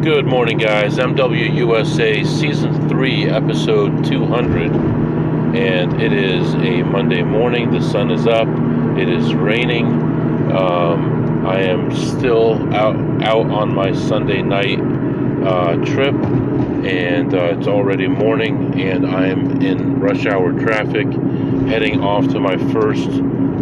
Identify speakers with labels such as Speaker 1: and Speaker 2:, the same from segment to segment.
Speaker 1: Good morning, guys. MWUSA Season 3, Episode 200. And it is a Monday morning. The sun is up. It is raining. I am still out on my Sunday night trip. And it's already morning. And I am in rush hour traffic, heading off to my first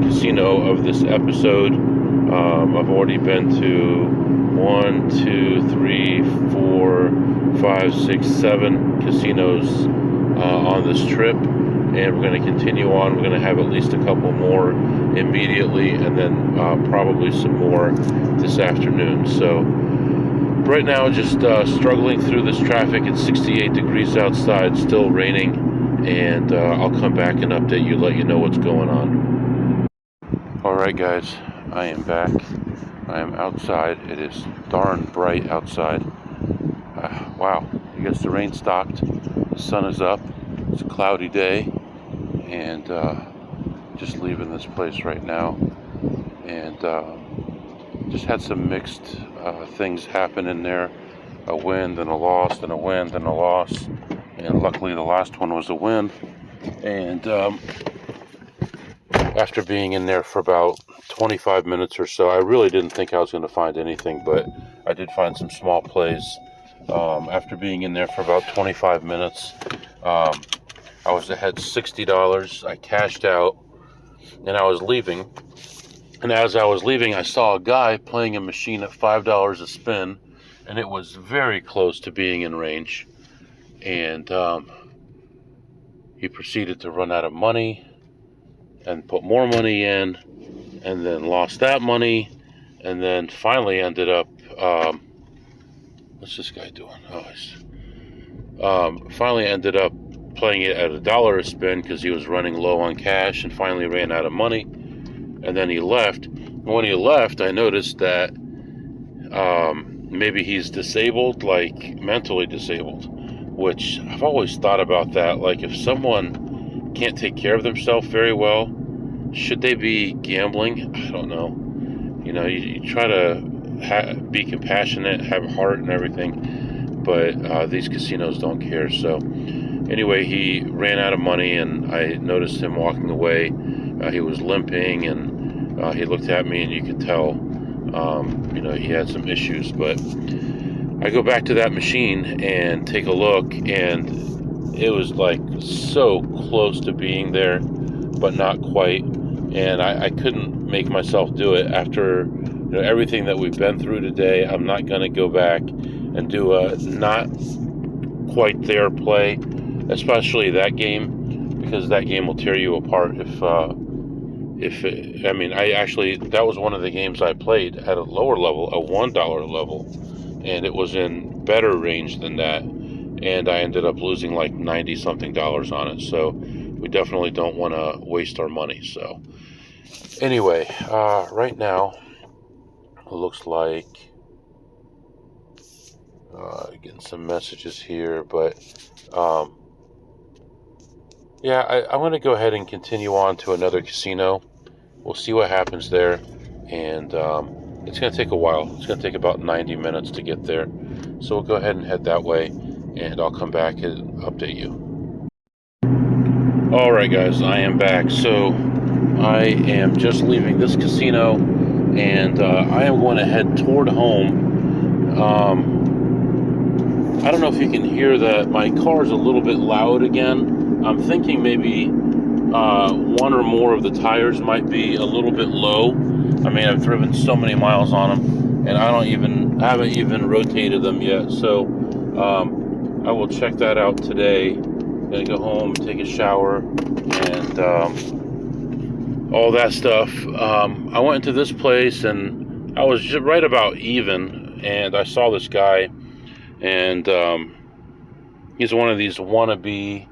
Speaker 1: casino of this episode. I've already been to 1, 2, 3, 4, 5, 6, 7 casinos on this trip, and we're going to continue on. We're going to have at least a couple more immediately, and then probably some more this afternoon. So right now, just struggling through this traffic. It's 68 degrees outside, still raining, and I'll come back and update you, let you know what's going on. Alright guys, I am back. I am outside. It is darn bright outside. Wow, I guess the rain stopped. The sun is up. It's a cloudy day, and just leaving this place right now. And just had some mixed things happen in there. A win, then a loss, then a win, then a loss. And luckily the last one was a win. And after being in there for about 25 minutes or so, I really didn't think I was going to find anything, but I did find some small plays. After being in there for about 25 minutes, I was ahead $60. I cashed out, and I was leaving. And as I was leaving, I saw a guy playing a machine at $5 a spin, and it was very close to being in range. And he proceeded to run out of money and put more money in, and then lost that money, and then finally ended up, what's this guy doing? Finally ended up playing it at $1 a spin because he was running low on cash, and finally ran out of money, and then he left. And when he left, I noticed that maybe he's disabled, like mentally disabled, which I've always thought about that. Like, if someone can't take care of themselves very well, should they be gambling? I don't know. You know, you try to be compassionate, have a heart and everything, but these casinos don't care. So anyway, he ran out of money, and I noticed him walking away. He was limping, and he looked at me, and you could tell, you know, he had some issues. But I go back to that machine and take a look, and it was like so close to being there, but not quite. And I couldn't make myself do it. After everything that we've been through today, I'm not going to go back and do a not quite there play, especially that game, because that game will tear you apart. That was one of the games I played at a lower level, a $1 level, and it was in better range than that, and I ended up losing like $90 something on it. So we definitely don't want to waste our money. So anyway, right now it looks like getting some messages here, but yeah, I'm going to go ahead and continue on to another casino. We'll see what happens there, and it's going to take a while. It's going to take about 90 minutes to get there, so we'll go ahead and head that way, and I'll come back and update you. Alright guys, I am back. So I am just leaving this casino, and I am going to head toward home. I don't know if you can hear that my car is a little bit loud again. I'm thinking maybe one or more of the tires might be a little bit low. I mean, I've driven so many miles on them, and I haven't even rotated them yet. So I will check that out today. I'm gonna go home, take a shower, and all that stuff. I went into this place, and I was just right about even, and I saw this guy, and he's one of these wannabe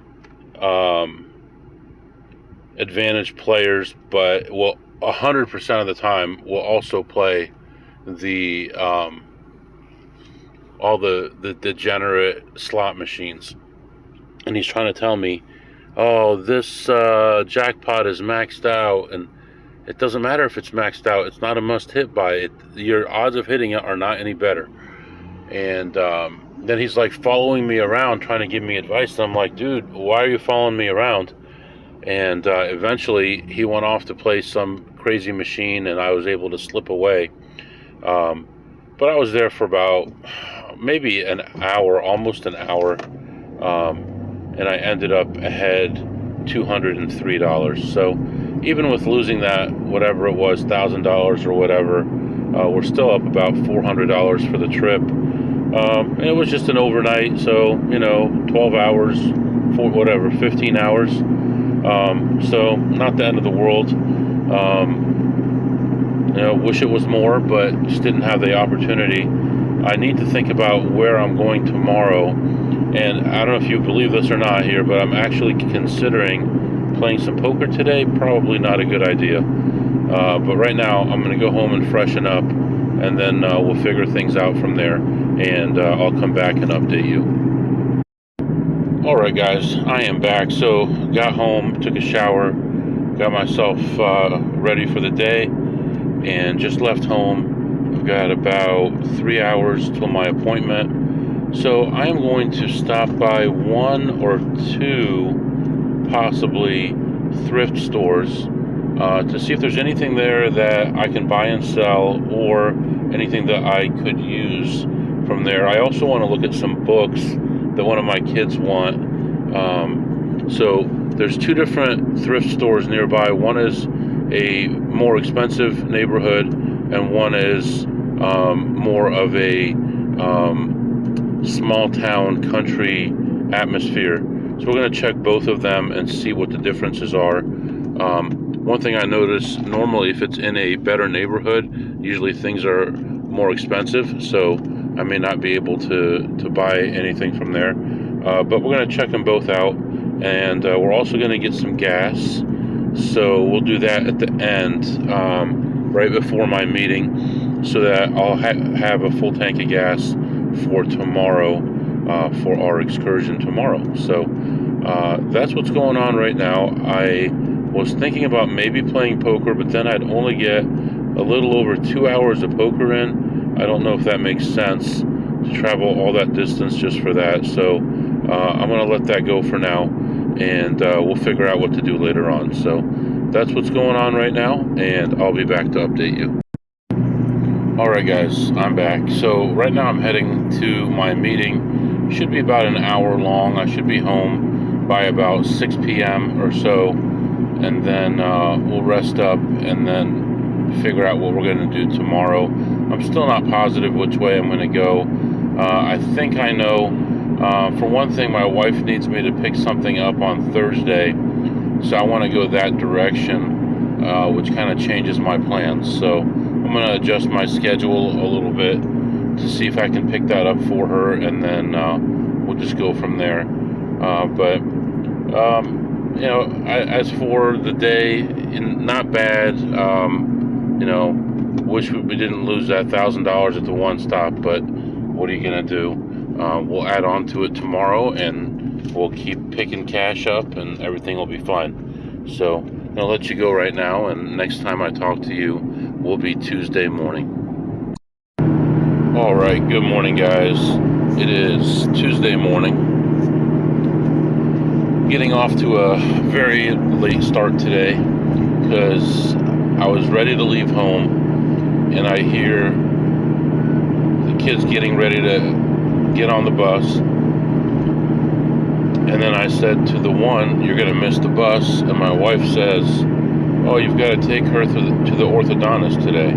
Speaker 1: advantage players, but will 100% of the time will also play the all the degenerate slot machines. And he's trying to tell me, oh, this jackpot is maxed out, and it doesn't matter if it's maxed out. It's not a must hit buy. Your odds of hitting it are not any better. And then he's like following me around, trying to give me advice. And I'm like, dude, why are you following me around? And eventually he went off to play some crazy machine, and I was able to slip away. But I was there for about maybe an hour, almost an hour, and I ended up ahead $203. So even with losing that, whatever it was, $1,000 or whatever, we're still up about $400 for the trip. And it was just an overnight, so 12 hours, for whatever, 15 hours. So not the end of the world. Wish it was more, but just didn't have the opportunity. I need to think about where I'm going tomorrow, and I don't know if you believe this or not here, but I'm actually considering playing some poker today. Probably not a good idea, but right now I'm going to go home and freshen up, and then we'll figure things out from there, and I'll come back and update you. Alright guys, I am back. So got home, took a shower, got myself ready for the day, and just left home. I've got about 3 hours till my appointment, so I am going to stop by one or two possibly thrift stores to see if there's anything there that I can buy and sell, or anything that I could use from there. I also want to look at some books that one of my kids want. So there's two different thrift stores nearby. One is a more expensive neighborhood, and one is more of a small town country atmosphere. So we're going to check both of them and see what the differences are. One thing I notice, normally if it's in a better neighborhood, usually things are more expensive, so I may not be able to buy anything from there. But we're going to check them both out, and we're also going to get some gas. So we'll do that at the end, right before my meeting, so that I'll have a full tank of gas for tomorrow, for our excursion tomorrow. So that's what's going on right now. I was thinking about maybe playing poker, but then I'd only get a little over 2 hours of poker in. I don't know if that makes sense to travel all that distance just for that. So I'm going to let that go for now, and we'll figure out what to do later on. So that's what's going on right now, and I'll be back to update you. Alright guys, I'm back. So right now I'm heading to my meeting. Should be about an hour long. I should be home by about 6 p.m. or so, and then we'll rest up and then figure out what we're going to do tomorrow. I'm still not positive which way I'm going to go. I think I know. For one thing, my wife needs me to pick something up on Thursday, so I want to go that direction, which kind of changes my plans. So I'm going to adjust my schedule a little bit to see if I can pick that up for her, and then we'll just go from there. As for the day, not bad. Wish we didn't lose that $1,000 at the one stop, but what are you going to do? We'll add on to it tomorrow, and we'll keep picking cash up, and everything will be fine. So I'm going to let you go right now, and next time I talk to you will be Tuesday morning. Alright, good morning guys. It is Tuesday morning. Getting off to a very late start today, because I was ready to leave home, and I hear the kids getting ready to get on the bus, and then I said to the one, "You're going to miss the bus," and my wife says, "Oh, you've got to take her to the orthodontist today."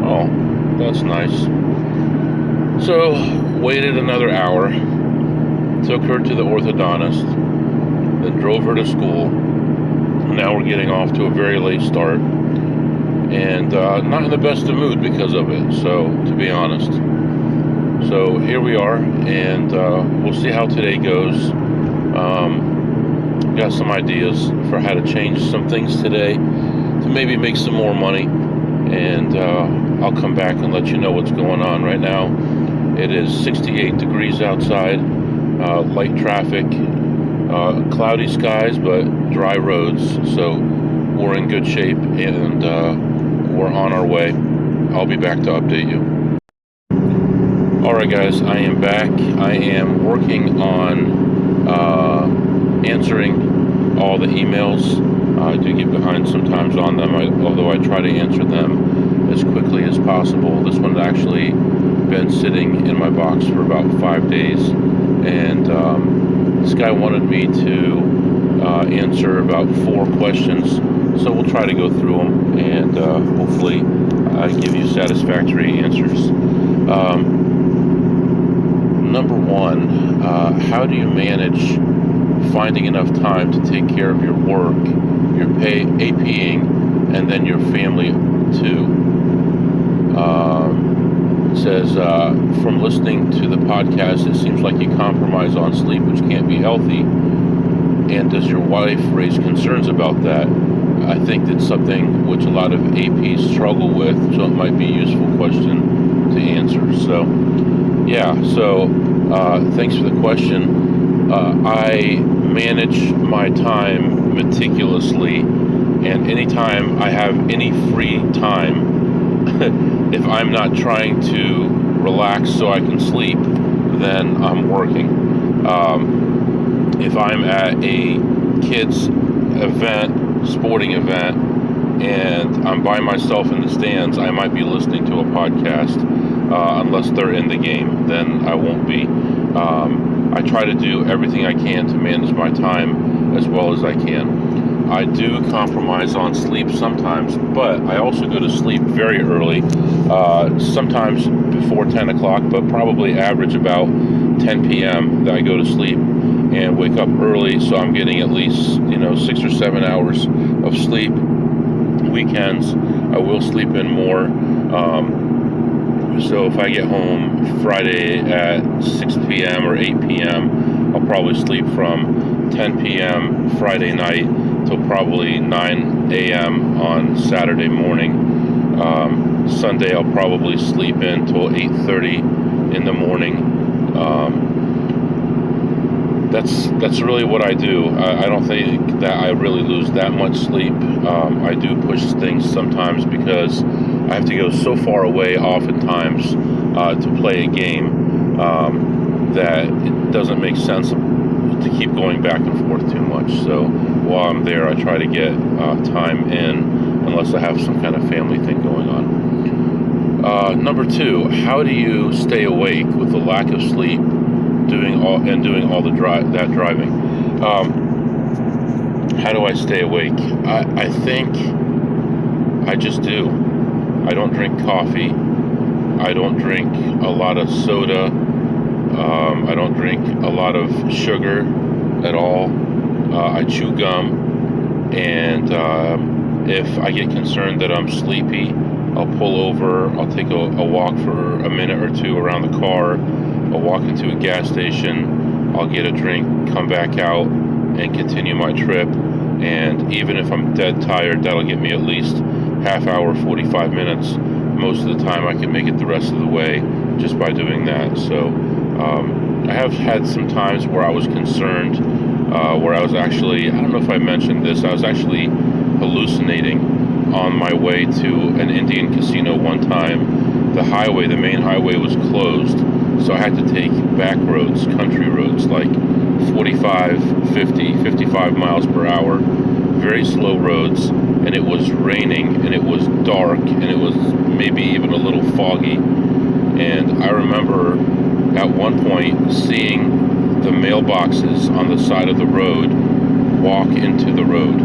Speaker 1: Oh, that's nice. So waited another hour, took her to the orthodontist, then drove her to school. Now we're getting off to a very late start, and not in the best of mood because of it, so to be honest. So here we are, and we'll see how today goes. Got some ideas for how to change some things today to maybe make some more money, and I'll come back and let you know what's going on. Right now it is 68 degrees outside, light traffic, cloudy skies but dry roads, so we're in good shape, and we're on our way. I'll be back to update you. Alright guys, I am back. I am working on answering all the emails. I do get behind sometimes on them, although I try to answer them as quickly as possible. This one's actually been sitting in my box for about 5 days, and this guy wanted me to answer about 4 questions, so we'll try to go through them and hopefully give you satisfactory answers. Number 1, how do you manage finding enough time to take care of your work, your APing, and then your family too? It says, from listening to the podcast, it seems like you compromise on sleep, which can't be healthy. And does your wife raise concerns about that? I think that's something which a lot of APs struggle with, so it might be a useful question to answer. So, thanks for the question. I manage my time meticulously, and anytime I have any free time, if I'm not trying to relax so I can sleep, then I'm working. If I'm at a kids event, sporting event, and I'm by myself in the stands, I might be listening to a podcast. Unless they're in the game, then I won't be. I try to do everything I can to manage my time as well as I can. I do compromise on sleep sometimes, but I also go to sleep very early, sometimes before 10 o'clock, but probably average about 10 p.m. that I go to sleep and wake up early, so I'm getting at least 6 or 7 hours of sleep. Weekends, I will sleep in more. So if I get home Friday at 6 p.m. or 8 p.m., I'll probably sleep from 10 p.m. Friday night till probably 9 a.m. on Saturday morning. Sunday I'll probably sleep in till 8:30 in the morning. That's really what I do. I don't think that I really lose that much sleep. I do push things sometimes because I have to go so far away oftentimes to play a game that it doesn't make sense to keep going back and forth too much. So while I'm there, I try to get time in, unless I have some kind of family thing going on. Number 2, how do you stay awake with the lack of sleep doing all the driving? How do I stay awake? I think I just do. I don't drink coffee. I don't drink a lot of soda. I don't drink a lot of sugar at all. I chew gum, and if I get concerned that I'm sleepy, I'll pull over. I'll take a walk for a minute or two around the car. I'll walk into a gas station. I'll get a drink, come back out, and continue my trip. And even if I'm dead tired, that'll get me at least half hour, 45 minutes. Most of the time I can make it the rest of the way just by doing that. So I have had some times where I was concerned, where I was actually, I don't know if I mentioned this, I was actually hallucinating on my way to an Indian casino one time. The main highway was closed, so I had to take back roads, country roads, like 45, 50, 55 miles per hour, very slow roads, and it was raining, and it was dark, and it was maybe even a little foggy. And I remember at one point seeing the mailboxes on the side of the road walk into the road.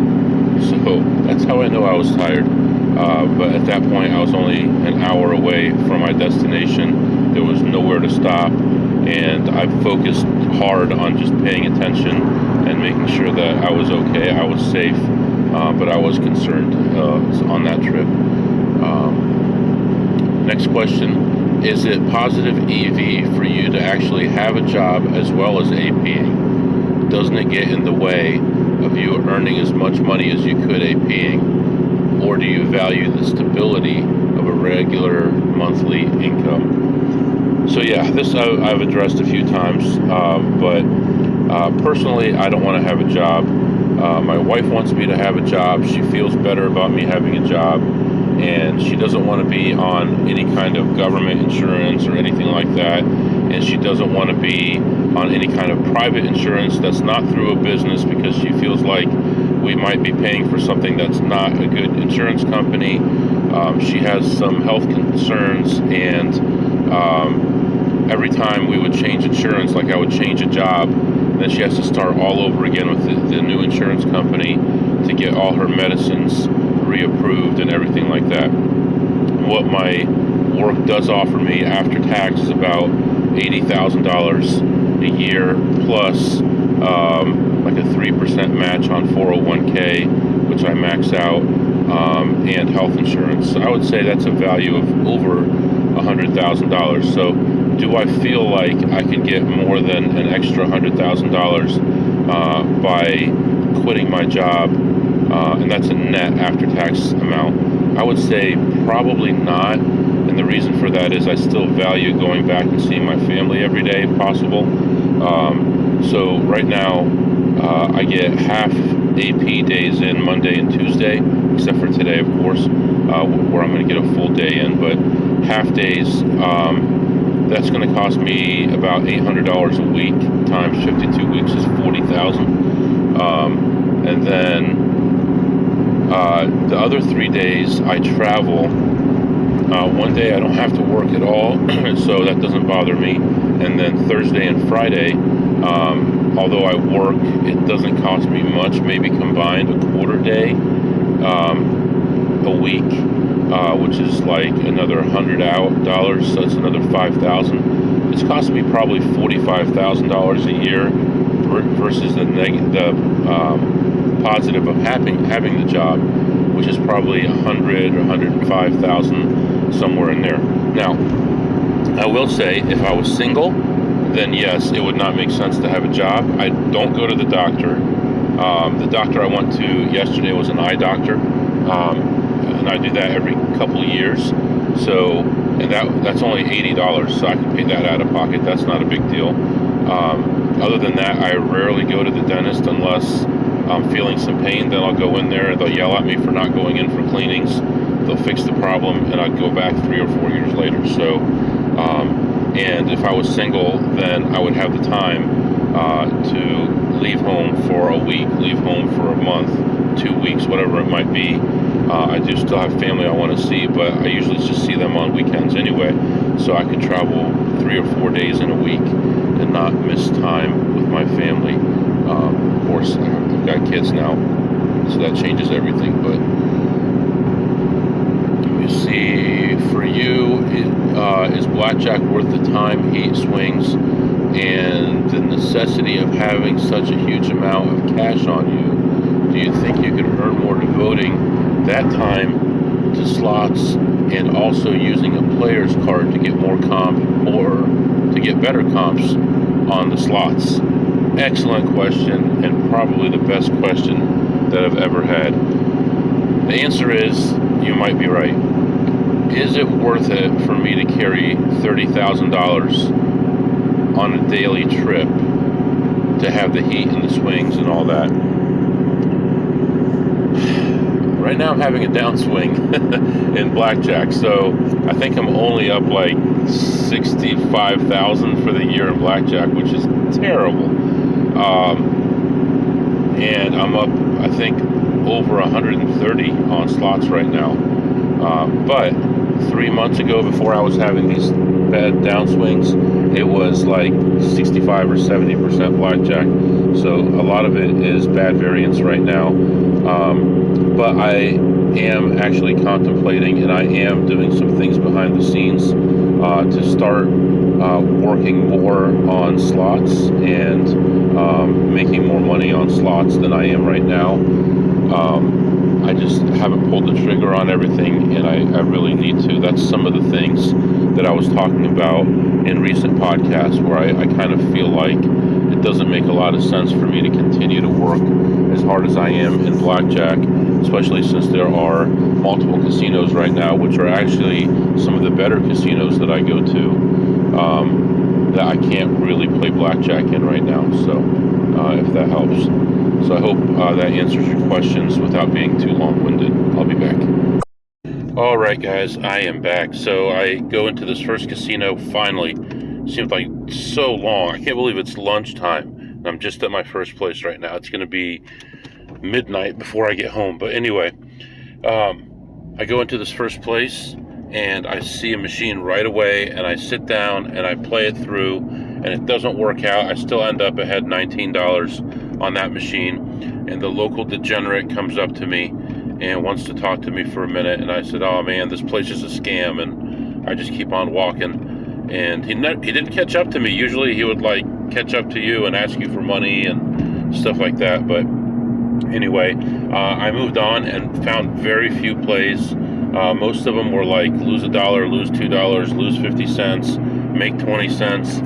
Speaker 1: So that's how I know I was tired. But at that point, I was only an hour away from my destination. There was nowhere to stop, and I focused hard on just paying attention and making sure that I was okay, I was safe, but I was concerned on that trip. Next question. Is it positive EV for you to actually have a job as well as APing? Doesn't it get in the way of you earning as much money as you could APing? Or do you value the stability of a regular monthly income? So this I've addressed a few times, but personally I don't want to have a job. My wife wants me to have a job. She feels better about me having a job. and she doesn't want to be on any kind of government insurance or anything like that, and she doesn't want to be on any kind of private insurance that's not through a business, because she feels like we might be paying for something that's not a good insurance company. She has some health concerns, and every time we would change insurance, like I would change a job, then she has to start all over again with the new insurance company to get all her medicines reapproved and everything like that. What my work does offer me after tax is about $80,000 a year, plus like a 3% match on 401k, which I max out, and health insurance. So I would say that's a value of over $100,000. So do I feel like I could get more than an extra $100,000 by quitting my job? And that's a net after-tax amount. I would say probably not. And the reason for that is I still value going back and seeing my family every day if possible. So right now, I get half AP days in Monday and Tuesday, except for today, of course, where I'm going to get a full day in. But half days, that's going to cost me about $800 a week times 52 weeks is $40,000. And then the other 3 days I travel. One day I don't have to work at all, so that doesn't bother me. And then Thursday and Friday, although I work, it doesn't cost me much, maybe combined a quarter day a week, which is like another $100, so it's another $5,000. It's cost me probably $45,000 a year versus the positive of having the job, which is probably $100,000 or $105,000, somewhere in there. Now, I will say, if I was single, then yes, it would not make sense to have a job. I don't go to the doctor. The doctor I went to yesterday was an eye doctor, and I do that every couple of years. So, and that's only $80, so I can pay that out of pocket. That's not a big deal. Other than that, I rarely go to the dentist unless I'm feeling some pain. Then I'll go in there and they'll yell at me for not going in for cleanings. They'll fix the problem, and I'll go back 3 or 4 years later. So, and if I was single, then I would have the time to leave home for a week, leave home for a month, 2 weeks, whatever it might be. I do still have family I want to see, but I usually just see them on weekends anyway. So I could travel 3 or 4 days in a week and not miss time with my family. Of course, I've got kids now, so that changes everything. But let me see, for you, is blackjack worth the time, heat swings, and the necessity of having such a huge amount of cash on you? Do you think you could earn more devoting that time to slots and also using a player's card to get more comp or to get better comps on the slots? Excellent question, and probably the best question that I've ever had. The answer is, you might be right. Is it worth it for me to carry $30,000 on a daily trip to have the heat and the swings and all that? Right now I'm having a downswing in blackjack, so I think I'm only up like 65,000 for the year in blackjack, which is terrible. And I'm up, I think, over 130 on slots right now. But 3 months ago, before I was having these bad downswings, it was like 65 or 70% blackjack. So a lot of it is bad variance right now. But I am actually contemplating, and I am doing some things behind the scenes to start working more on slots and making more money on slots than I am right now. I just haven't pulled the trigger on everything, and I really need to. That's some of the things that I was talking about in recent podcasts, where I kind of feel like it doesn't make a lot of sense for me to continue to work as hard as I am in blackjack, especially since there are multiple casinos right now, which are actually some of the better casinos that I go to, that I can't really play blackjack in right now. So if that helps. So I hope that answers your questions without being too long-winded. I'll be back. All right, guys, I am back. So I go into this first casino finally. Seems like so long. I can't believe it's lunchtime. And I'm just at my first place right now. It's going to be midnight before I get home. But anyway, I go into this first place and I see a machine right away, and I sit down and I play it through, and it doesn't work out. I still end up ahead $19 on that machine, and the local degenerate comes up to me and wants to talk to me for a minute, and I said, oh man, this place is a scam, and I just keep on walking. And he didn't catch up to me. Usually he would like catch up to you and ask you for money and stuff like that, but anyway, I moved on and found very few plays. Most of them were like lose $1, lose $2, lose 50 cents, make 20 cents,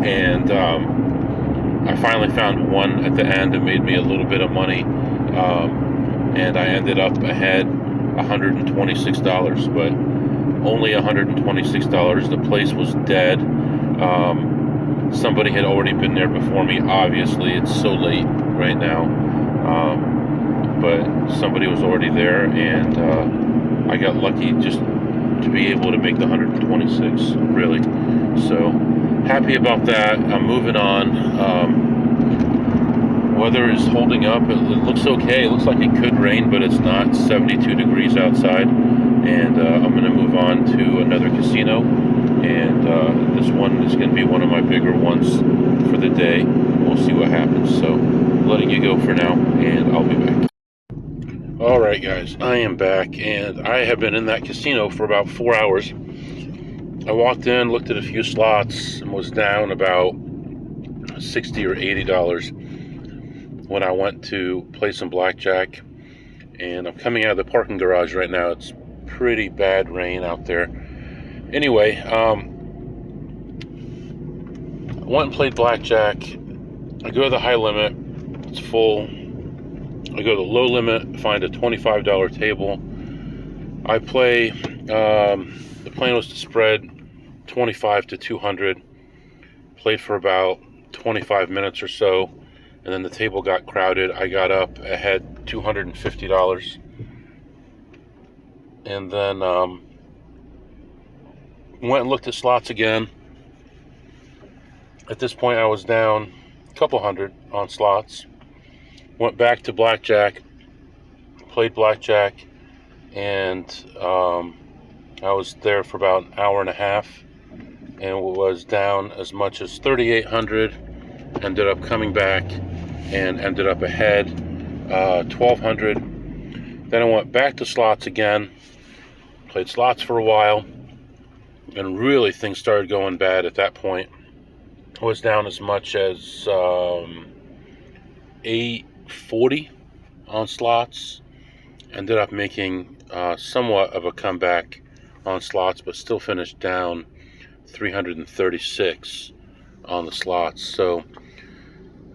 Speaker 1: and I finally found one at the end that made me a little bit of money. And I ended up ahead $126, but only $126. The place was dead. Somebody had already been there before me. Obviously, it's so late right now, but somebody was already there, and I got lucky just to be able to make the 126, really. So happy about that. I'm moving on. Weather is holding up. It looks okay. It looks like it could rain, but it's not. It's 72 degrees outside, and I'm going to move on to another casino, and this one is going to be one of my bigger ones for the day. We'll see what happens. So letting you go for now, and I'll be back. All right, guys, I am back, and I have been in that casino for about 4 hours. I walked in, looked at a few slots, and was down about $60 or $80 when I went to play some blackjack. And I'm coming out of the parking garage right now. It's pretty bad rain out there. Anyway, I went and played blackjack. I go to the high limit, it's full. I go to the low limit, find a $25 table. I play, the plan was to spread 25 to 200. Played for about 25 minutes or so, and then the table got crowded. I got up ahead $250, and then went and looked at slots again. At this point I was down a couple hundred on slots. Went back to blackjack, played blackjack, and I was there for about an hour and a half, and was down as much as 3,800. Ended up coming back and ended up ahead 1,200. Then I went back to slots again, played slots for a while, and really things started going bad at that point. I was down as much as 840 on slots. Ended up making somewhat of a comeback on slots, but still finished down 336 on the slots. So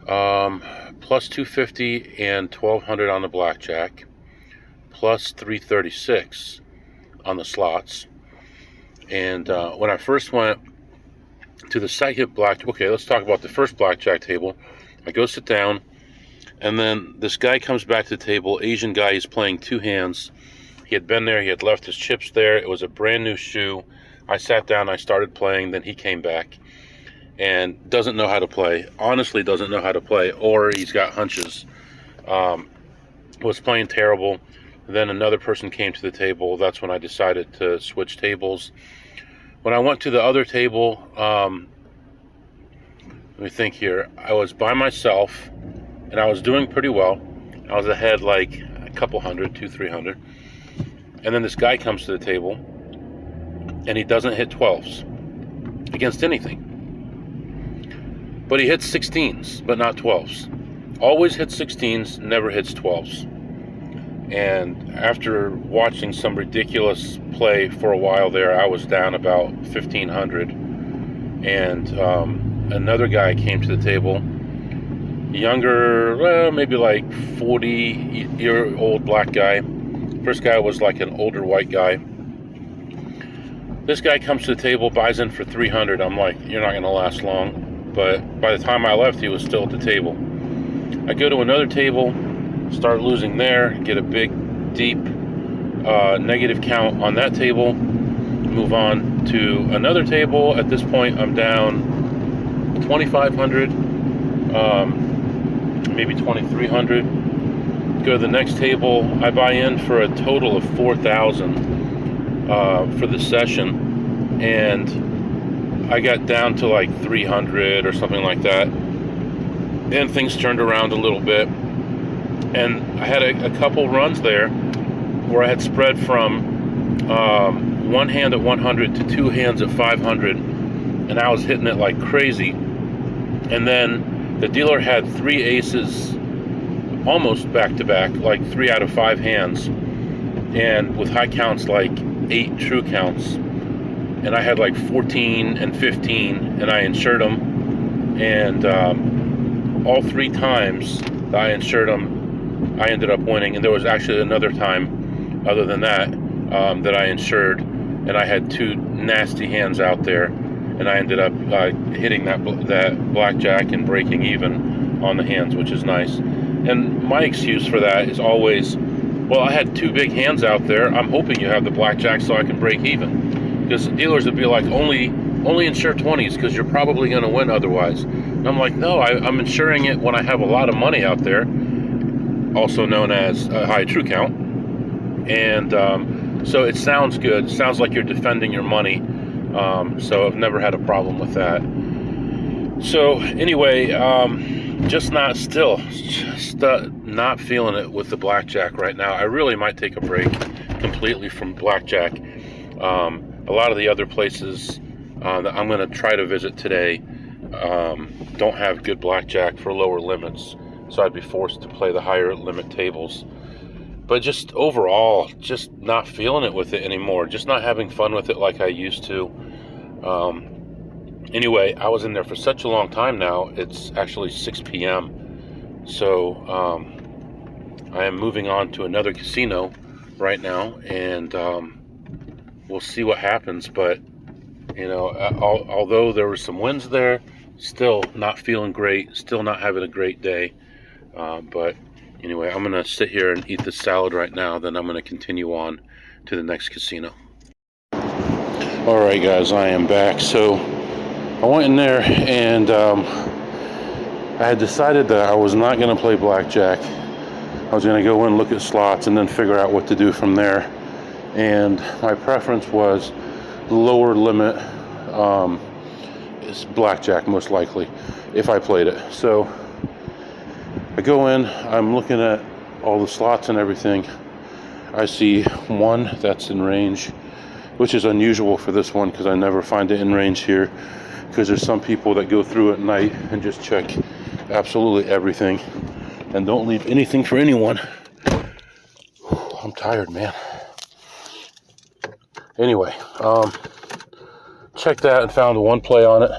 Speaker 1: plus 250 and 1,200 on the blackjack, plus 336 on the slots. And when I first went to the second okay, let's talk about the first blackjack table. I go sit down, and then this guy comes back to the table, Asian guy. He's playing two hands. He had been there, he had left his chips there. It was a brand new shoe. I sat down, I started playing, then he came back and doesn't know how to play. Honestly doesn't know how to play, or he's got hunches. Was playing terrible. Then another person came to the table. That's when I decided to switch tables. When I went to the other table, let me think here. I was by myself, and I was doing pretty well. I was ahead like a couple hundred, 200-300. And then this guy comes to the table, and he doesn't hit 12s against anything. But he hits 16s, but not 12s. Always hits 16s, never hits 12s. And after watching some ridiculous play for a while there, I was down about 1,500. And another guy came to the table, younger, well, maybe like 40-year-old black guy. First guy was like an older white guy. This guy comes to the table, buys in for 300. I'm like, you're not going to last long. But by the time I left, he was still at the table. I go to another table, start losing there, get a big, deep negative count on that table. Move on to another table. At this point, I'm down 2,500, maybe 2,300. Go to the next table. I buy in for a total of 4,000 for the session, and I got down to like 300 or something like that. And things turned around a little bit, and I had a couple runs there where I had spread from one hand at 100 to two hands at 500, and I was hitting it like crazy. And then the dealer had three aces almost back to back, like 3 out of 5 hands, and with high counts like 8 true counts, and I had like 14 and 15, and I insured them, and all 3 times that I insured them, I ended up winning. And there was actually another time other than that that I insured, and I had 2 nasty hands out there, and I ended up hitting that blackjack and breaking even on the hands, which is nice. And my excuse for that is always, well, I had 2 big hands out there. I'm hoping you have the blackjack so I can break even. Because dealers would be like, only insure 20s because you're probably going to win otherwise. And I'm like, no, I'm insuring it when I have a lot of money out there, also known as a high true count. And so it sounds good. It sounds like you're defending your money. So I've never had a problem with that. So anyway, just not feeling it with the blackjack right now. I really might take a break completely from blackjack. A lot of the other places that I'm going to try to visit today don't have good blackjack for lower limits, so I'd be forced to play the higher limit tables. But just overall, just not feeling it with it anymore. Just not having fun with it like I used to. Anyway, I was in there for such a long time now. It's actually 6 p.m. So I am moving on to another casino right now, and we'll see what happens. But you know, although there were some wins there, still not feeling great. Still not having a great day. But anyway, I'm gonna sit here and eat this salad right now. Then I'm gonna continue on to the next casino. All right, guys, I am back. So I went in there, and I had decided that I was not going to play blackjack. I was going to go in, look at slots, and then figure out what to do from there. And my preference was the lower limit is blackjack, most likely, if I played it. So I go in, I'm looking at all the slots and everything. I see one that's in range, which is unusual for this one because I never find it in range here. Because there's some people that go through at night and just check absolutely everything and don't leave anything for anyone. I'm tired, man. Anyway, checked that and found one play on it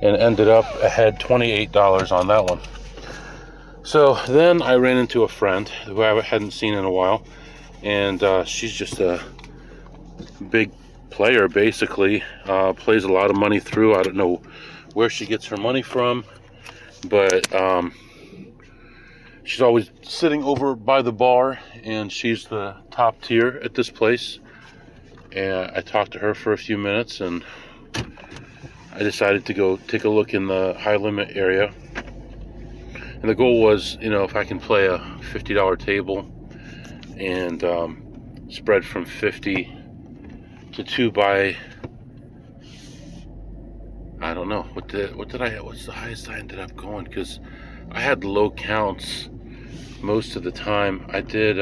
Speaker 1: and ended up ahead $28 on that one. So then I ran into a friend who I hadn't seen in a while, and she's just a big player, basically. Plays a lot of money through. I don't know where she gets her money from, but she's always sitting over by the bar, and she's the top tier at this place. And I talked to her for a few minutes, and I decided to go take a look in the high limit area. And the goal was, you know, if I can play a $50 table and spread from 50 to 2 by, I don't know, what's the highest I ended up going, because I had low counts most of the time. I did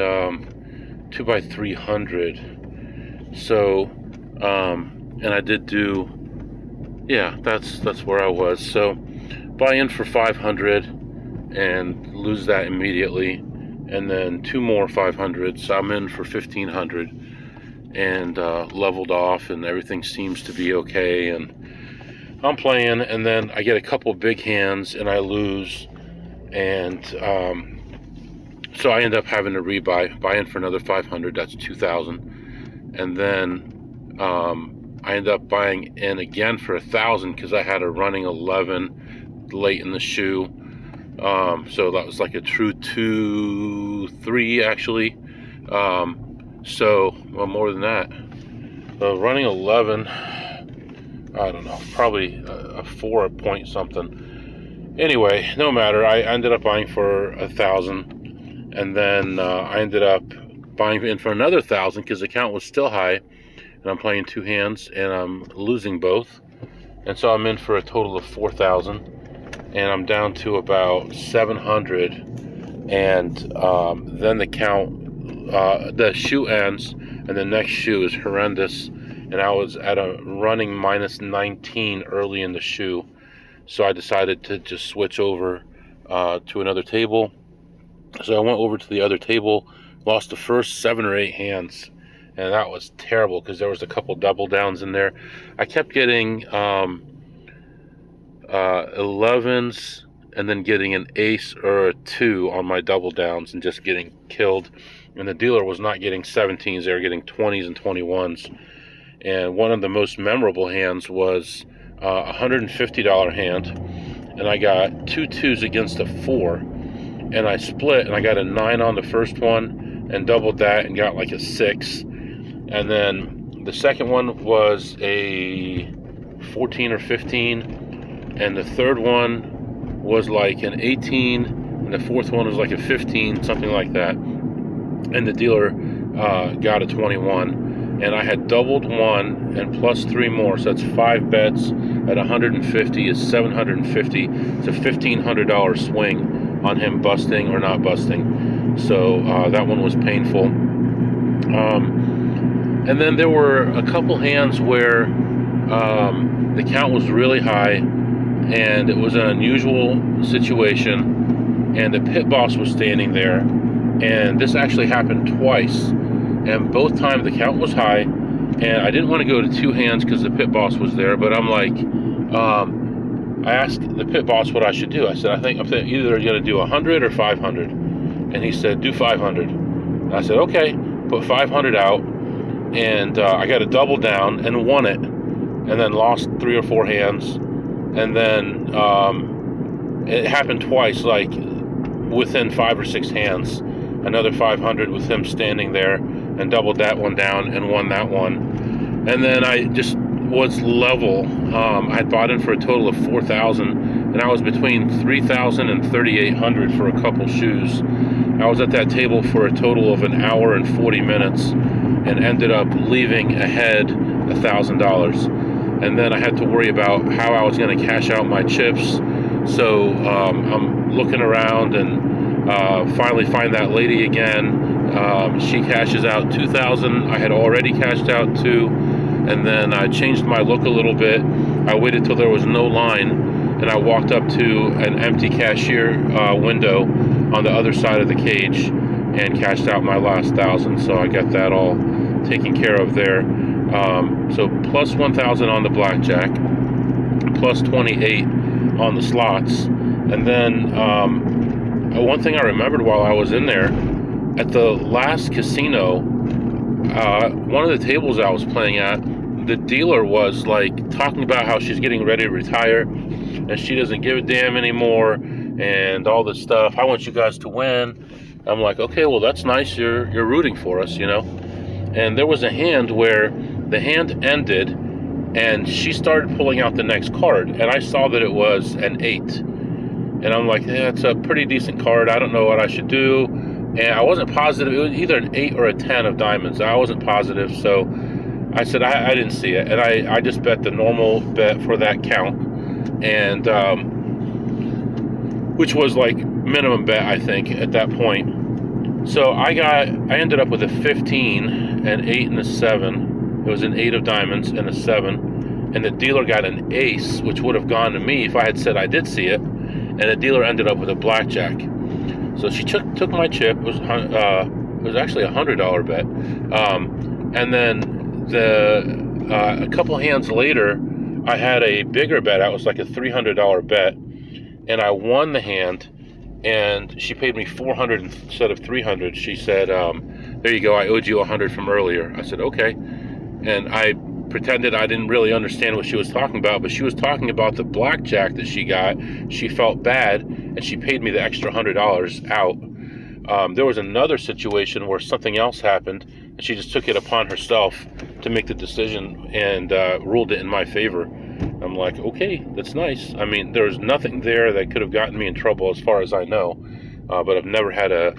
Speaker 1: 2 by 300. So and I did do, yeah, that's where I was. So buy in for 500 and lose that immediately, and then 2 more 500, so I'm in for 1,500. And leveled off, and everything seems to be okay, and I'm playing, and then I get a couple big hands and I lose, and so I end up having to buy in for another 500. That's 2,000. And then I end up buying in again for 1,000 because I had a running 11 late in the shoe. So that was like a true 2-3 actually. So, well, more than that. Running 11, I don't know, probably a 4 point something. Anyway, no matter. I ended up buying for 1,000, and then I ended up buying in for another 1,000 because the count was still high, and I'm playing 2 hands and I'm losing both, and so I'm in for a total of 4,000, and I'm down to about 700, and then the count, the shoe ends, and the next shoe is horrendous, and I was at a running minus 19 early in the shoe, so I decided to just switch over to another table. So I went over to the other table, lost the first 7 or 8 hands, and that was terrible because there was a couple double downs in there. I kept getting 11s and then getting an ace or a 2 on my double downs and just getting killed. And the dealer was not getting 17s, they were getting 20s and 21s. And one of the most memorable hands was a $150 hand, and I got 2 2s against a 4, and I split, and I got a 9 on the first one and doubled that and got like a 6. And then the second one was a 14 or 15, and the third one was like an 18, and the fourth one was like a 15, something like that. And the dealer got a 21, and I had doubled 1 and plus 3 more, so that's 5 bets at 150 is 750. It's a $1,500 swing on him busting or not busting, so that one was painful. And then there were a couple hands where the count was really high, and it was an unusual situation, and the pit boss was standing there, and this actually happened twice, and both times the count was high, and I didn't want to go to 2 hands because the pit boss was there, but I'm like, I asked the pit boss what I should do. I said, I think either you're going to do 100 or 500, and he said, do 500. And I said, okay, put 500 out, and I got a double down and won it, and then lost 3 or 4 hands, and then it happened twice, like within 5 or 6 hands. Another 500 with him standing there, and doubled that one down and won that one. And then I just was level. I had bought in for a total of 4,000, and I was between 3,000 and 3,800 for a couple shoes. I was at that table for a total of 1 hour and 40 minutes, and ended up leaving ahead $1,000. And then I had to worry about how I was going to cash out my chips. So I'm looking around and finally find that lady again. She cashes out 2,000. I had already cashed out 2, and then I changed my look a little bit. I waited till there was no line, and I walked up to an empty cashier window on the other side of the cage and cashed out my last 1,000. So I got that all taken care of there. So plus 1,000 on the blackjack, plus 28 on the slots, and then one thing I remembered while I was in there, at the last casino, one of the tables I was playing at, the dealer was like talking about how she's getting ready to retire, and she doesn't give a damn anymore, and all this stuff. I want you guys to win. I'm like, okay, well that's nice. You're rooting for us, you know. And there was a hand where the hand ended, and she started pulling out the next card, and I saw that it was an 8. And I'm like, yeah, it's a pretty decent card. I don't know what I should do. And I wasn't positive. It was either an 8 or a 10 of diamonds. I wasn't positive. So I said, I didn't see it. And I just bet the normal bet for that count. And which was like minimum bet, I think, at that point. So I ended up with a 15, an 8, and a 7. It was an 8 of diamonds and a 7. And the dealer got an ace, which would have gone to me if I had said I did see it. And the dealer ended up with a blackjack. So she took my chip. It was actually a $100 bet. And then a couple hands later, I had a bigger bet. It was like a $300 bet, and I won the hand. And she paid me $400 instead of $300. She said, "There you go. I owed you $100 from earlier." I said, "Okay," and I pretended I didn't really understand what she was talking about, but she was talking about the blackjack that she got. She felt bad, and she paid me the extra $100 out. There was another situation where something else happened. and she just took it upon herself to make the decision and ruled it in my favor. I'm like, okay, that's nice. I mean, there's nothing there that could have gotten me in trouble as far as I know, but I've never had a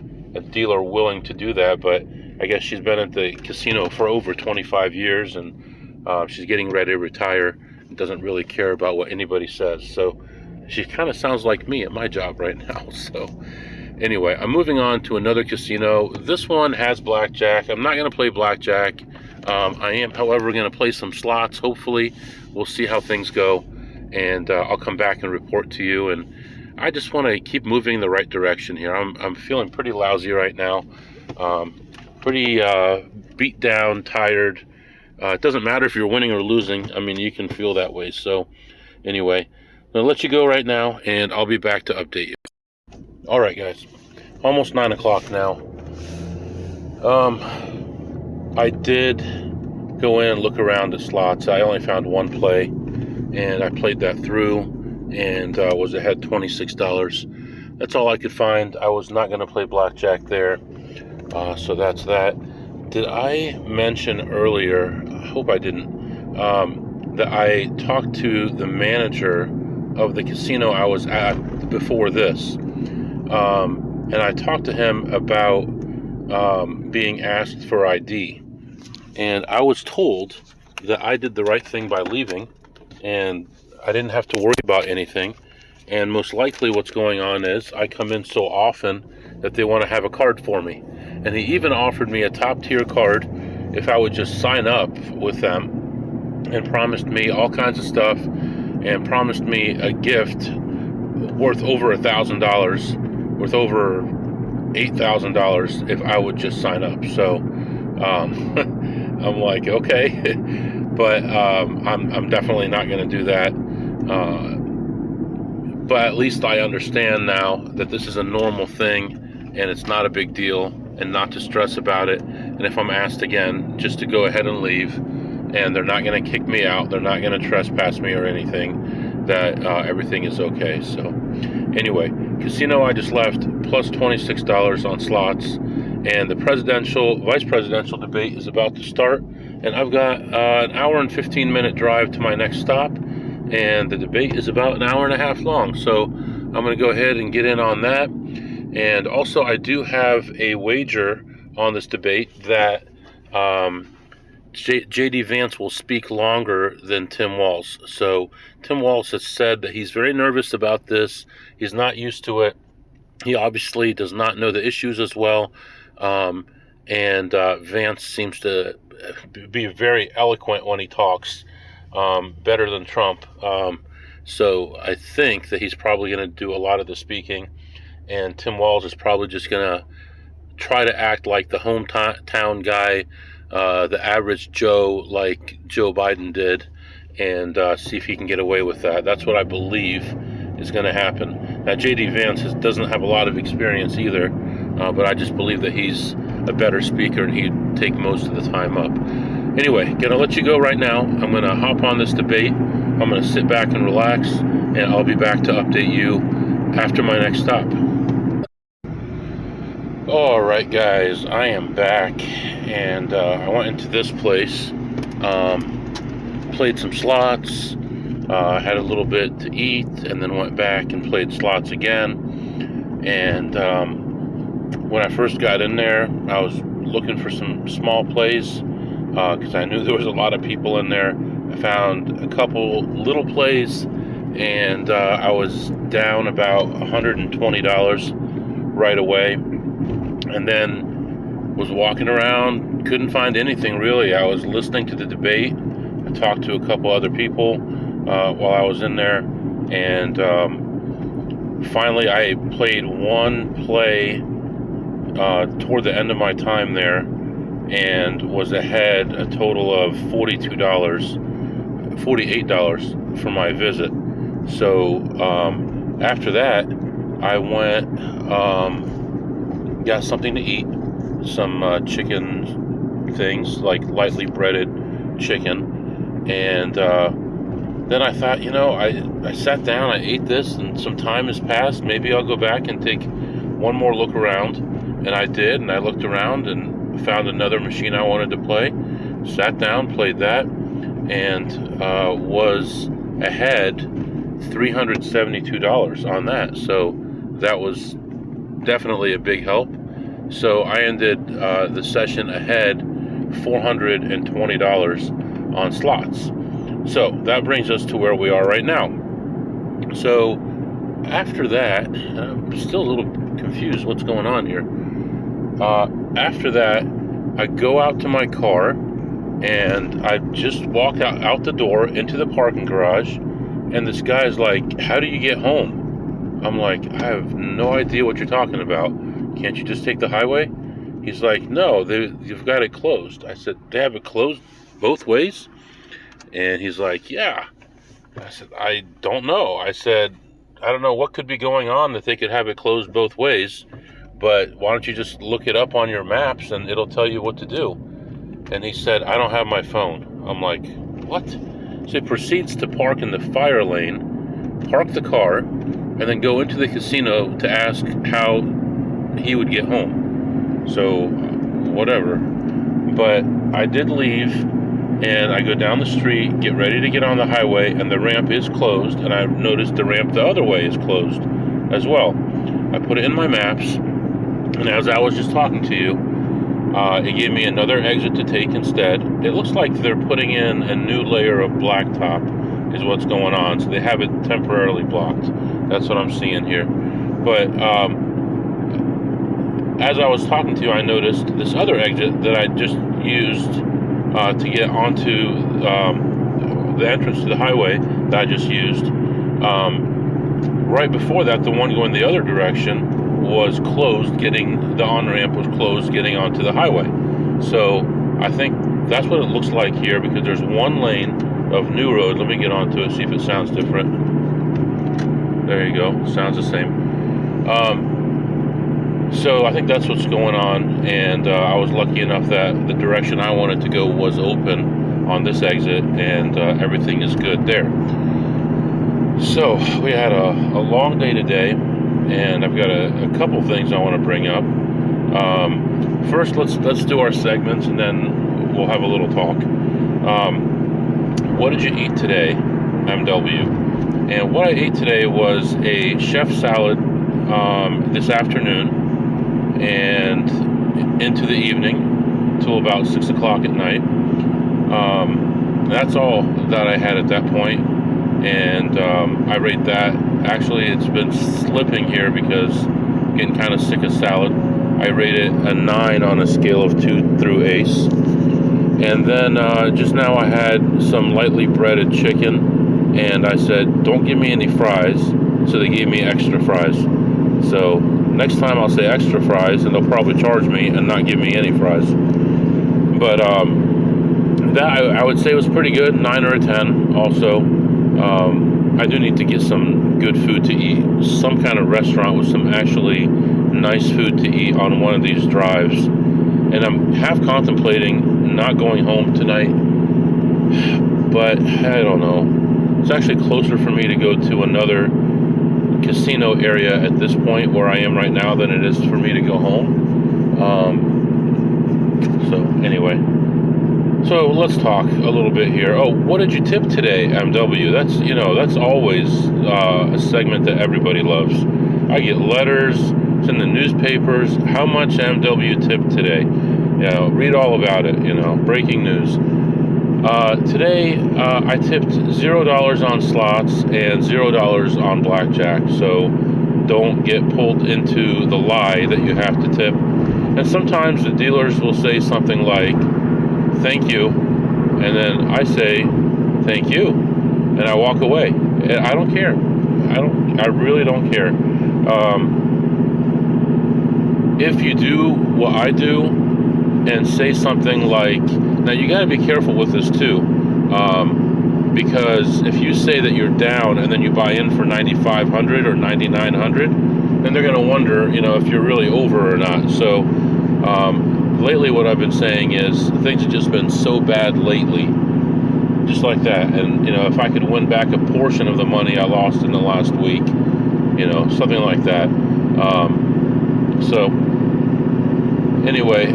Speaker 1: dealer willing to do that. But I guess she's been at the casino for over 25 years, and she's getting ready to retire and doesn't really care about what anybody says. So she kind of sounds like me at my job right now. So anyway, I'm moving on to another casino. This one has blackjack. I'm not going to play blackjack. I am, however, going to play some slots. Hopefully, we'll see how things go, and I'll come back and report to you. And I just want to keep moving in the right direction here. I'm feeling pretty lousy right now, pretty beat down, tired. It doesn't matter if you're winning or losing. I mean, you can feel that way. So anyway, I'm going to let you go right now, and I'll be back to update you. All right, guys, almost 9 o'clock now. I did go in and look around the slots. I only found one play, and I played that through and was ahead $26. That's all I could find. I was not going to play blackjack there, so that's that. Did I mention earlier, I hope I didn't, that I talked to the manager of the casino I was at before this, and I talked to him about being asked for ID. And I was told that I did the right thing by leaving, and I didn't have to worry about anything. And most likely what's going on is I come in so often that they want to have a card for me. And he even offered me a top-tier card if I would just sign up with them, and promised me all kinds of stuff, and promised me a gift worth over $1,000, worth over $8,000 if I would just sign up. So I'm like, okay, but I'm definitely not going to do that. But at least I understand now that this is a normal thing, and it's not a big deal, and not to stress about it. And if I'm asked again, just to go ahead and leave, and they're not going to kick me out, they're not going to trespass me or anything, that everything is okay. So anyway, casino I just left, plus $26 on slots, and the vice presidential debate is about to start, and I've got an hour and 15-minute drive to my next stop, and the debate is about an hour and a half long. So I'm going to go ahead and get in on that. And also, I do have a wager on this debate that J.D. Vance will speak longer than Tim Walz. So Tim Walz has said that he's very nervous about this. He's not used to it. He obviously does not know the issues as well. And Vance seems to be very eloquent when he talks, better than Trump. So I think that he's probably going to do a lot of the speaking, and Tim Walz is probably just going to try to act like the hometown guy, the average Joe, like Joe Biden did, and see if he can get away with that. That's what I believe is going to happen. Now, J.D. Vance doesn't have a lot of experience either, but I just believe that he's a better speaker, and he'd take most of the time up. Anyway, going to let you go right now. I'm going to hop on this debate. I'm going to sit back and relax, and I'll be back to update you after my next stop. All right, guys, I am back, and I went into this place, played some slots, had a little bit to eat, and then went back and played slots again. And when I first got in there, I was looking for some small plays because I knew there was a lot of people in there. I found a couple little plays, and I was down about $120 right away. And then was walking around, couldn't find anything really. I was listening to the debate. I talked to a couple other people while I was in there, and finally I played one play toward the end of my time there, and was ahead a total of $48 for my visit. So after that, I went, got something to eat, some chicken things, like lightly breaded chicken, and then I thought, I sat down, I ate this, and some time has passed. Maybe I'll go back and take one more look around. And I did, and I looked around, and found another machine I wanted to play, sat down, played that, and was ahead $372 on that. So that was definitely a big help. So I ended the session ahead $420 on slots. So that brings us to where we are right now. So after that, I'm still a little confused what's going on here. After that, I go out to my car, and I just walk out the door into the parking garage, and this guy's like, "How do you get home?" I'm like, "I have no idea what you're talking about. Can't you just take the highway?" He's like, "No, you've got it closed." I said, "They have it closed both ways?" And he's like, "Yeah." I said, "I don't know." I said, "I don't know what could be going on that they could have it closed both ways, but why don't you just look it up on your maps and it'll tell you what to do?" And he said, "I don't have my phone." I'm like, "What?" So he proceeds to park in the fire lane, park the car, and then go into the casino to ask how he would get home. So, whatever. But I did leave, and I go down the street, get ready to get on the highway, and the ramp is closed, and I noticed the ramp the other way is closed as well. I put it in my maps, and as I was just talking to you, it gave me another exit to take instead. It looks like they're putting in a new layer of blacktop is what's going on, so they have it temporarily blocked. That's what I'm seeing here. But as I was talking to you, I noticed this other exit that I just used to get onto the entrance to the highway that I just used. Right before that, the one going the other direction was closed, the on-ramp was closed getting onto the highway. So I think that's what it looks like here, because there's one lane of new road. Let me get onto it, see if it sounds different. There you go, sounds the same. So I think that's what's going on, and I was lucky enough that the direction I wanted to go was open on this exit, and everything is good there. So we had a long day today, and I've got a couple things I want to bring up. First, let's do our segments, and then we'll have a little talk. What did you eat today, MW? And what I ate today was a chef salad this afternoon and into the evening till about 6 o'clock at night. That's all that I had at that point, and I rate that. Actually, it's been slipping here because I'm getting kind of sick of salad. I rate it a 9 on a scale of 2 through ace. And then just now I had some lightly breaded chicken, and I said, "Don't give me any fries," so they gave me extra fries. So next time I'll say extra fries, and they'll probably charge me and not give me any fries. But that I would say was pretty good, 9 or a 10 also. I do need to get some good food to eat, some kind of restaurant with some actually nice food to eat on one of these drives. And I'm half contemplating not going home tonight, but I don't know. It's actually closer for me to go to another casino area at this point where I am right now than it is for me to go home. So anyway, so let's talk a little bit here. Oh, what did you tip today, MW? That's always a segment that everybody loves. I get letters, it's in the newspapers. How much MW tipped today? Read all about it. Breaking news. Today I tipped $0 on slots and $0 on blackjack. So don't get pulled into the lie that you have to tip. And sometimes the dealers will say something like, "Thank you," and then I say, "Thank you," and I walk away. And I don't care. I really don't care. If you do what I do and say something like, now you got to be careful with this too, because if you say that you're down and then you buy in for 9,500 or 9,900, then they're going to wonder, if you're really over or not. So lately what I've been saying is things have just been so bad lately, just like that. And if I could win back a portion of the money I lost in the last week, something like that. So anyway,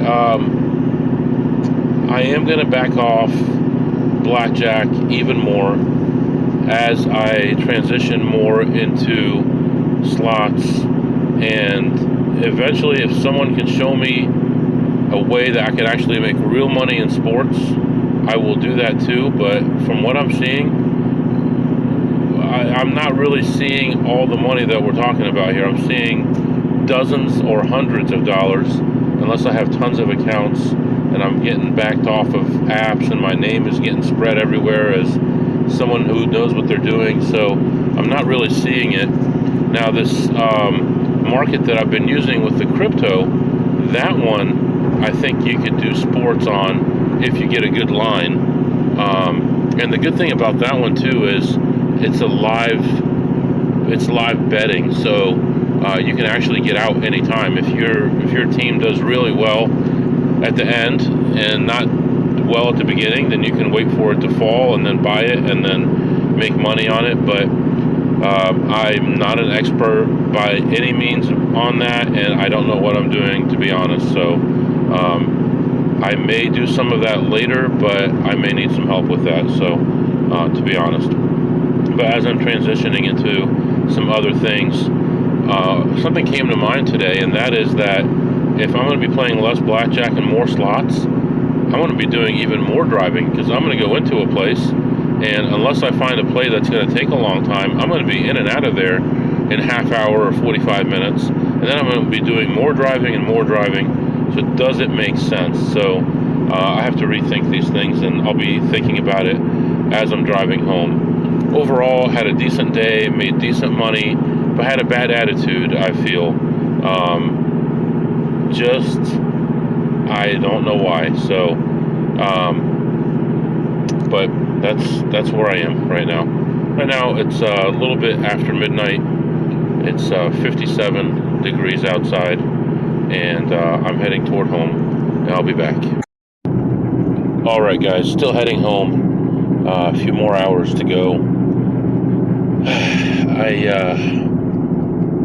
Speaker 1: I am going to back off blackjack even more as I transition more into slots, and eventually if someone can show me a way that I can actually make real money in sports, I will do that too. But from what I'm seeing, I'm not really seeing all the money that we're talking about here. I'm seeing dozens or hundreds of dollars, unless I have tons of accounts and I'm getting backed off of apps and my name is getting spread everywhere as someone who knows what they're doing. So I'm not really seeing it. Now this market that I've been using with the crypto, that one I think you could do sports on if you get a good line. And the good thing about that one too is it's live betting, so you can actually get out anytime. If your team does really well at the end and not well at the beginning, then you can wait for it to fall and then buy it and then make money on it. But I'm not an expert by any means on that, and I don't know what I'm doing, to be honest. So I may do some of that later, but I may need some help with that, so to be honest. But as I'm transitioning into some other things, something came to mind today, and that is that if I'm going to be playing less blackjack and more slots, I'm going to be doing even more driving, because I'm going to go into a place, and unless I find a play that's going to take a long time, I'm going to be in and out of there in half hour or 45 minutes, and then I'm going to be doing more driving and more driving. So does it make sense? So I have to rethink these things, and I'll be thinking about it as I'm driving home. Overall, had a decent day, made decent money, but had a bad attitude, I feel. I don't know why. So, but that's where I am right now. Right now, it's a little bit after midnight. It's 57 degrees outside, and I'm heading toward home, and I'll be back. All right, guys, still heading home. A few more hours to go.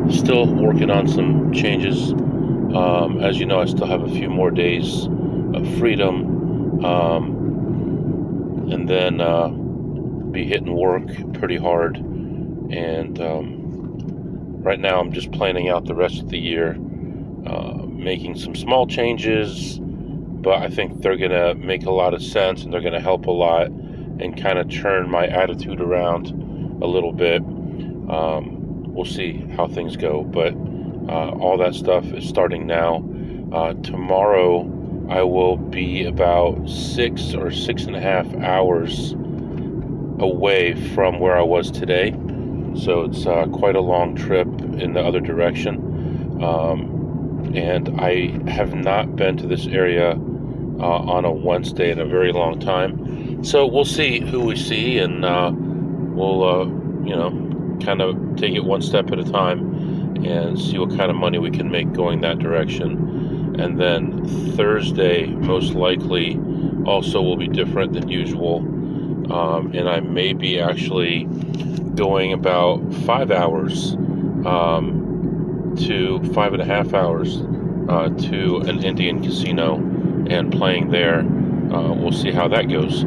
Speaker 1: Still working on some changes. As you know, I still have a few more days of freedom, and then be hitting work pretty hard. And right now, I'm just planning out the rest of the year, making some small changes, but I think they're going to make a lot of sense, and they're going to help a lot and kind of turn my attitude around a little bit. We'll see how things go, but all that stuff is starting now. Tomorrow I will be about 6 or 6.5 hours away from where I was today, so it's quite a long trip in the other direction. And I have not been to this area on a Wednesday in a very long time, so we'll see who we see, and we'll kind of take it one step at a time and see what kind of money we can make going that direction. And then Thursday most likely also will be different than usual, and I may be actually going about 5 hours to 5.5 hours to an Indian casino and playing there. We'll see how that goes.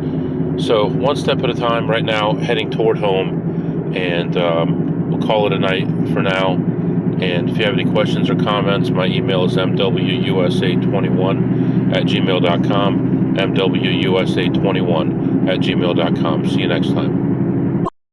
Speaker 1: So one step at a time. Right now, heading toward home, and we'll call it a night for now. And if you have any questions or comments, my email is mwusa21@gmail.com, mwusa21@gmail.com. See you next time.